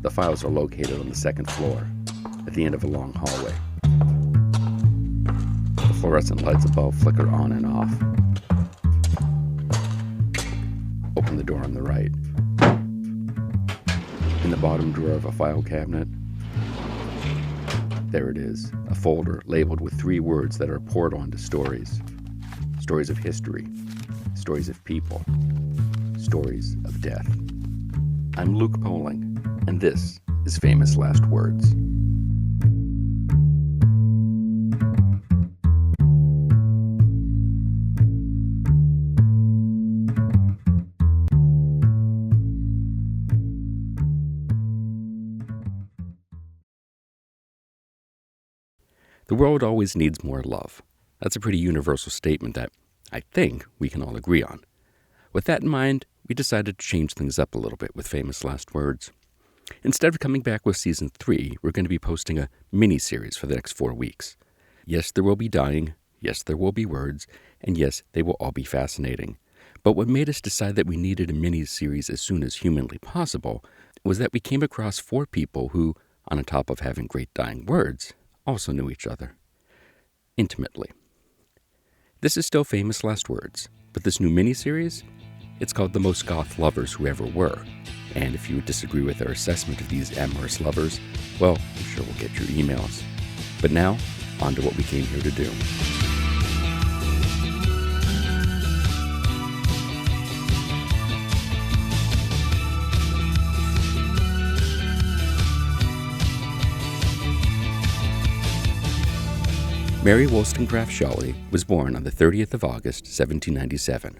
The files are located on the second floor, at the end of a long hallway. The fluorescent lights above flicker on and off. Open the door on the right. In the bottom drawer of a file cabinet, there it is, a folder labeled with 3 words that are poured onto stories. Stories of history, stories of people, stories of death. I'm Luke Poling, and this is Famous Last Words. The world always needs more love. That's a pretty universal statement that I think we can all agree on. With that in mind, we decided to change things up a little bit with Famous Last Words. Instead of coming back with Season 3, we're going to be posting a mini-series for the next 4 weeks. Yes, there will be dying. Yes, there will be words. And yes, they will all be fascinating. But what made us decide that we needed a mini-series as soon as humanly possible was that we came across 4 people who, on top of having great dying words, also knew each other. Intimately. This is still Famous Last Words, but this new mini-series, it's called The Most Goth Lovers Who Ever Were. And if you would disagree with our assessment of these amorous lovers, well, I'm sure we'll get your emails. But now, on to what we came here to do. Mary Wollstonecraft Shelley was born on the 30th of August, 1797.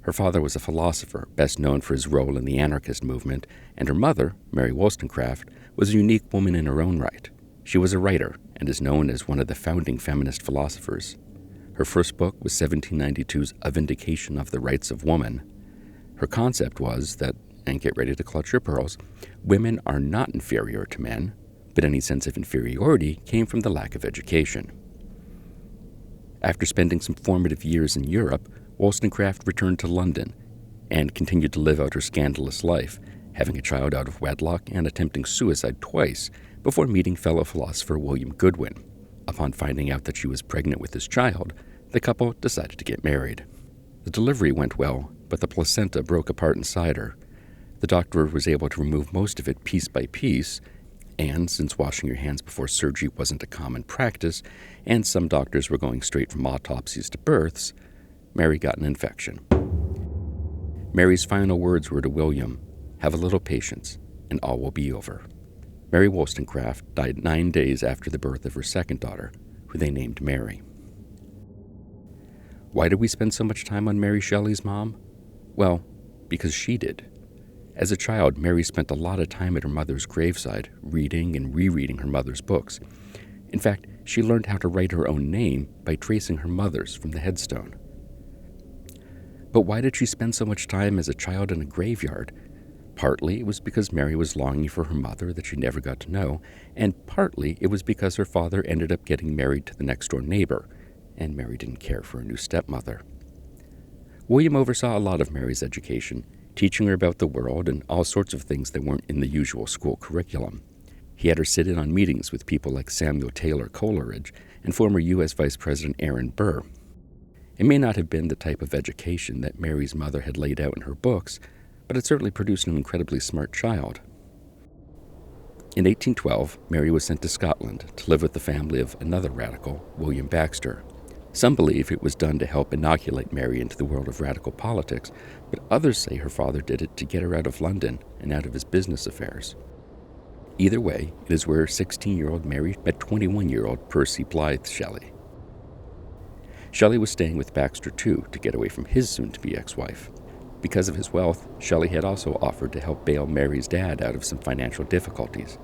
Her father was a philosopher, best known for his role in the anarchist movement, and her mother, Mary Wollstonecraft, was a unique woman in her own right. She was a writer and is known as one of the founding feminist philosophers. Her first book was 1792's A Vindication of the Rights of Woman. Her concept was that, and get ready to clutch your pearls, women are not inferior to men, but any sense of inferiority came from the lack of education. After spending some formative years in Europe, Wollstonecraft returned to London and continued to live out her scandalous life, having a child out of wedlock and attempting suicide twice before meeting fellow philosopher William Goodwin. Upon finding out that she was pregnant with his child, the couple decided to get married. The delivery went well, but the placenta broke apart inside her. The doctor was able to remove most of it piece by piece, and since washing your hands before surgery wasn't a common practice, and some doctors were going straight from autopsies to births, Mary got an infection. Mary's final words were to William, "Have a little patience, and all will be over." Mary Wollstonecraft died 9 days after the birth of her second daughter, who they named Mary. Why did we spend so much time on Mary Shelley's mom? Well, because she did. As a child, Mary spent a lot of time at her mother's graveside, reading and rereading her mother's books. In fact, she learned how to write her own name by tracing her mother's from the headstone. But why did she spend so much time as a child in a graveyard? Partly it was because Mary was longing for her mother that she never got to know, and partly it was because her father ended up getting married to the next-door neighbor, and Mary didn't care for a new stepmother. William oversaw a lot of Mary's education, teaching her about the world and all sorts of things that weren't in the usual school curriculum. He had her sit in on meetings with people like Samuel Taylor Coleridge and former U.S. Vice President Aaron Burr. It may not have been the type of education that Mary's mother had laid out in her books, but it certainly produced an incredibly smart child. In 1812, Mary was sent to Scotland to live with the family of another radical, William Baxter. Some believe it was done to help inoculate Mary into the world of radical politics, but others say her father did it to get her out of London and out of his business affairs. Either way, it is where 16-year-old Mary met 21-year-old Percy Blythe Shelley. Shelley was staying with Baxter too to get away from his soon-to-be ex-wife. Because of his wealth, Shelley had also offered to help bail Mary's dad out of some financial difficulties,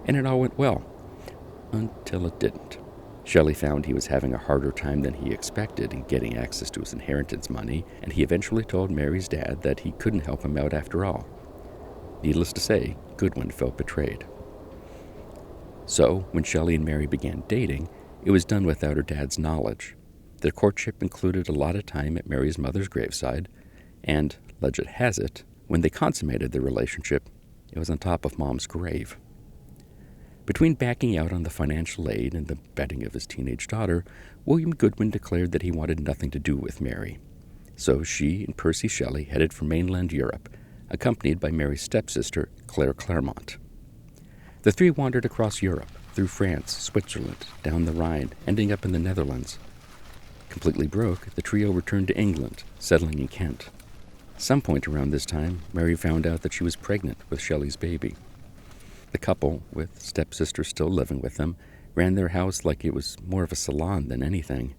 and it all went well, until it didn't. Shelley found he was having a harder time than he expected in getting access to his inheritance money, and he eventually told Mary's dad that he couldn't help him out after all. Needless to say, Goodwin felt betrayed. So, when Shelley and Mary began dating, it was done without her dad's knowledge. Their courtship included a lot of time at Mary's mother's graveside, and, legend has it, when they consummated their relationship, It was on top of Mom's grave. Between backing out on the financial aid and the betting of his teenage daughter, William Goodwin declared that he wanted nothing to do with Mary. So she and Percy Shelley headed for mainland Europe, accompanied by Mary's stepsister, Claire Claremont. The three wandered across Europe, through France, Switzerland, down the Rhine, ending up in the Netherlands. Completely broke, the trio returned to England, settling in Kent. Some point around this time, Mary found out that she was pregnant with Shelley's baby. The couple, with stepsister still living with them, ran their house like it was more of a salon than anything.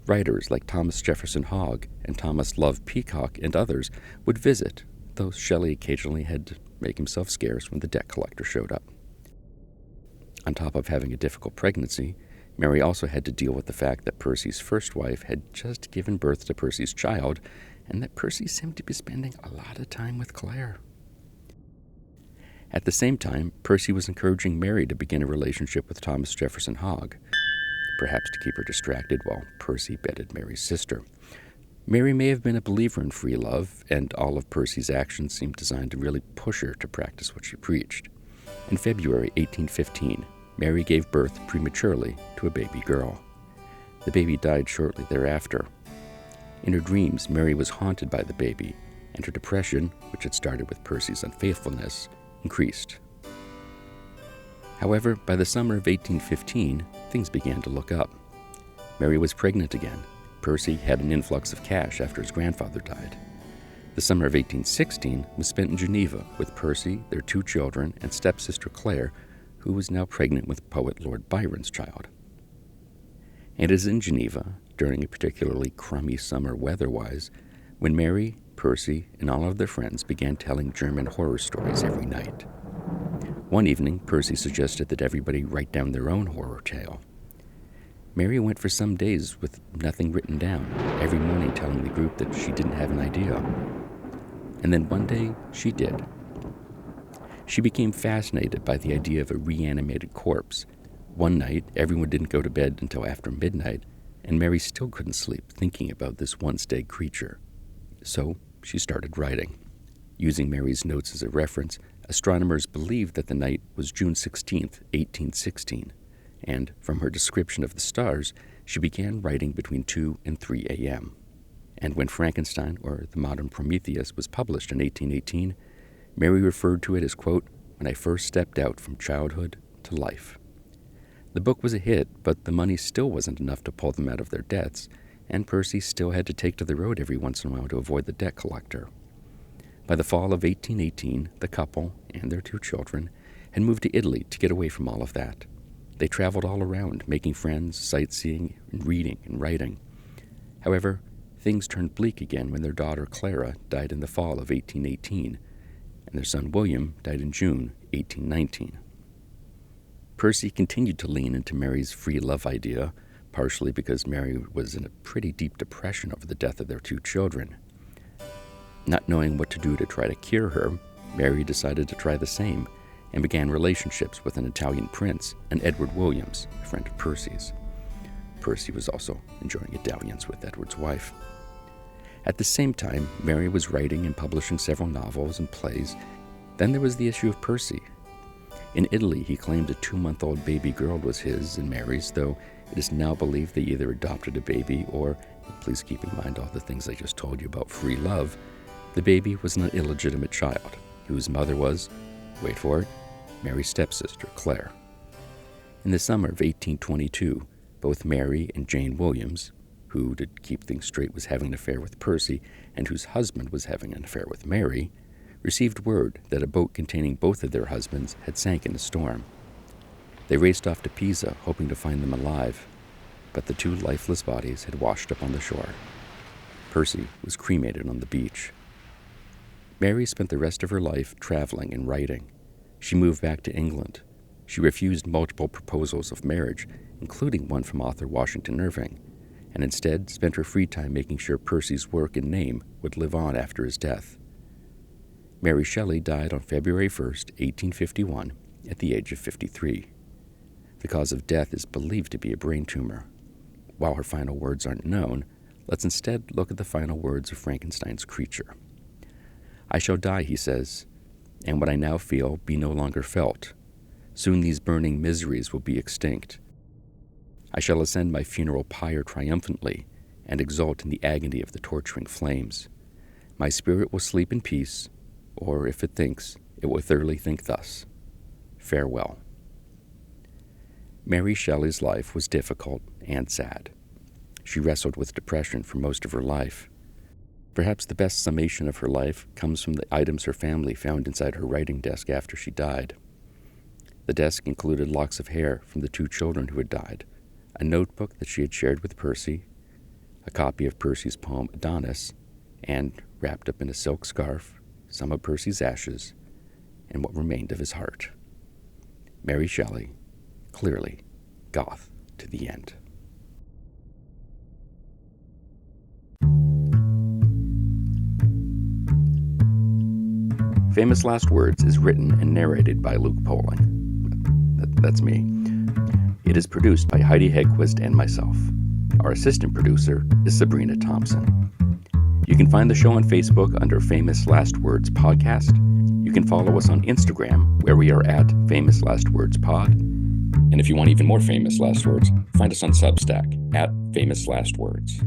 Writers like Thomas Jefferson Hogg and Thomas Love Peacock and others would visit, though Shelley occasionally had to make himself scarce when the debt collector showed up. On top of having a difficult pregnancy, Mary also had to deal with the fact that Percy's first wife had just given birth to Percy's child, and that Percy seemed to be spending a lot of time with Claire. At the same time, Percy was encouraging Mary to begin a relationship with Thomas Jefferson Hogg, perhaps to keep her distracted while Percy bedded Mary's sister. Mary may have been a believer in free love, and all of Percy's actions seemed designed to really push her to practice what she preached. In February 1815, Mary gave birth prematurely to a baby girl. The baby died shortly thereafter. In her dreams, Mary was haunted by the baby, and her depression, which had started with Percy's unfaithfulness, increased. However, by the summer of 1815, things began to look up. Mary was pregnant again. Percy had an influx of cash after his grandfather died. The summer of 1816 was spent in Geneva with Percy, their two children, and stepsister Claire, who was now pregnant with poet Lord Byron's child. And it is in Geneva, during a particularly crummy summer weather-wise, when Mary, Percy, and all of their friends began telling German horror stories every night. One evening, Percy suggested that everybody write down their own horror tale. Mary went for some days with nothing written down, every morning telling the group that she didn't have an idea. And then one day, she did. She became fascinated by the idea of a reanimated corpse. One night, everyone didn't go to bed until after midnight, and Mary still couldn't sleep thinking about this once dead creature. So she started writing. Using Mary's notes as a reference, astronomers believed that the night was June 16, 1816, and from her description of the stars, she began writing between 2 and 3 a.m. And when Frankenstein, or the Modern Prometheus, was published in 1818, Mary referred to it as, quote, "when I first stepped out from childhood to life." The book was a hit, but the money still wasn't enough to pull them out of their debts, and Percy still had to take to the road every once in a while to avoid the debt collector. By the fall of 1818, the couple and their two children had moved to Italy to get away from all of that. They traveled all around, making friends, sightseeing, and reading and writing. However, things turned bleak again when their daughter Clara died in the fall of 1818, and their son William died in June 1819. Percy continued to lean into Mary's free love idea, partially because Mary was in a pretty deep depression over the death of their two children. Not knowing what to do to try to cure her, Mary decided to try the same and began relationships with an Italian prince and Edward Williams, a friend of Percy's. Percy was also enjoying a dalliance with Edward's wife. At the same time, Mary was writing and publishing several novels and plays. Then there was the issue of Percy. In Italy, he claimed a 2-month-old baby girl was his and Mary's, though it is now believed they either adopted a baby or, please keep in mind all the things I just told you about free love, the baby was an illegitimate child, whose mother was, wait for it, Mary's stepsister, Claire. In the summer of 1822, both Mary and Jane Williams, who, to keep things straight, was having an affair with Percy and whose husband was having an affair with Mary, received word that a boat containing both of their husbands had sank in a storm. They raced off to Pisa, hoping to find them alive, but the two lifeless bodies had washed up on the shore. Percy was cremated on the beach. Mary spent the rest of her life traveling and writing. She moved back to England. She refused multiple proposals of marriage, including one from author Washington Irving, and instead spent her free time making sure Percy's work and name would live on after his death. Mary Shelley died on February 1st, 1851, at the age of 53. The cause of death is believed to be a brain tumor. While her final words aren't known, let's instead look at the final words of Frankenstein's creature. "I shall die," he says, and what I now feel be no longer felt. Soon these burning miseries will be extinct. I shall ascend my funeral pyre triumphantly and exult in the agony of the torturing flames. My spirit will sleep in peace, or if it thinks, it will thoroughly think thus. Farewell. Mary Shelley's life was difficult and sad. She wrestled with depression for most of her life. Perhaps the best summation of her life comes from the items her family found inside her writing desk after she died. The desk included locks of hair from the 2 children who had died, a notebook that she had shared with Percy, a copy of Percy's poem Adonis, and, wrapped up in a silk scarf, some of Percy's ashes, and what remained of his heart. Mary Shelley, clearly goth to the end. Famous Last Words is written and narrated by Luke Poling. That's me. It is produced by Heidi Hegquist and myself. Our assistant producer is Sabrina Thompson. You can find the show on Facebook under Famous Last Words Podcast. You can follow us on Instagram, where we are at Famous Last Words Pod. And if you want even more famous last words, find us on Substack at Famous Last Words.